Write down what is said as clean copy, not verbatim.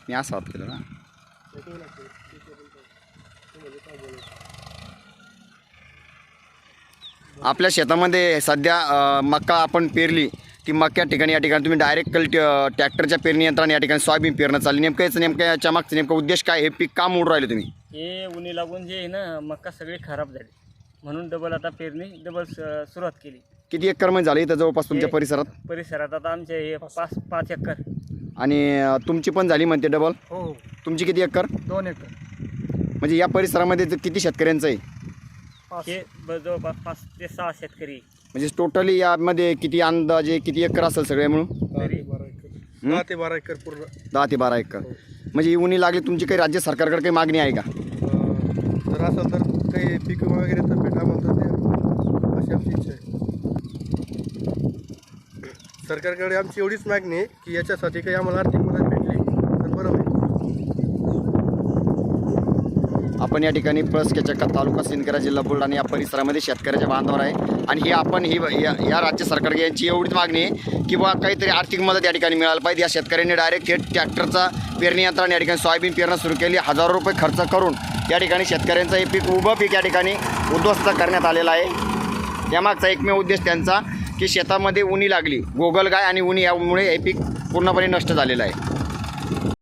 मी असं हात केलं ना. आपल्या शेतामध्ये सध्या मक्का आपण पेरली, ती मक्या ठिकाणी या ठिकाणी तुम्ही डायरेक्ट ट्रॅक्टरच्या पेरणी यंत्राने या ठिकाणी सोयाबीन पेरणं चालली. नेमकं याच्या मागचं नेमका उद्देश काय? हे पीक का मोडून राहिले तुम्ही? हे उन्ही लागून जे आहे ना, मक्का सगळी खराब झाली म्हणून डबल आता पेरणी सुरुवात केली. किती एकर मध्ये झाली इथं जवळपास तुमच्या परिसरात आता आमचे हे 5 एकर. आणि तुमची पण झाली म्हणते डबल? हो. तुमची किती एकर? 2 एकर. म्हणजे या परिसरामध्ये किती शेतकऱ्यांचं आहे? हे जवळपास 5 ते 6 शेतकरी. म्हणजे टोटली यामध्ये किती अंदाजे किती एकर असेल सगळे मिळून? 10 ते 12 एकर पूर्ण. 10 ते 12 एकर. म्हणजे ही उन्ही लागली, तुमची काही राज्य सरकारकडे काही मागणी आहे का? जर असेल तर काही पीक वगैरे तर भेटा म्हणतात ते, अशी आमची इच्छा आहे. सरकारकडे आमची एवढीच मागणी आहे की याच्यासाठी काही आम्हाला आर्थिक मदत भेटली तर बरं होईल. आपण या ठिकाणी पळसखेचक्का तालुका सिंदखेडा जिल्हा बुलढाणा या परिसरामध्ये शेतकऱ्याच्या बांधावर आहे. आणि ही आपण या राज्य सरकार यांची एवढीच मागणी आहे की बा काहीतरी आर्थिक मदत या ठिकाणी मिळायला पाहिजे. या शेतकऱ्यांनी डायरेक्ट थेट ट्रॅक्टरचा पेरणी यंत्राने या ठिकाणी सोयाबीन पेरणं सुरू केली. हजारो रुपये खर्च करून या ठिकाणी शेतकऱ्यांचं हे पीक उभं पीक या ठिकाणी उद्ध्वस्त करण्यात आलेलं आहे. यामागचा एकमेव उद्देश त्यांचा की शेतामध्ये उन्ही लागली, गोगलगाय आणि उन्ही, यामुळे हे पीक पूर्णपणे नष्ट झालेलं आहे.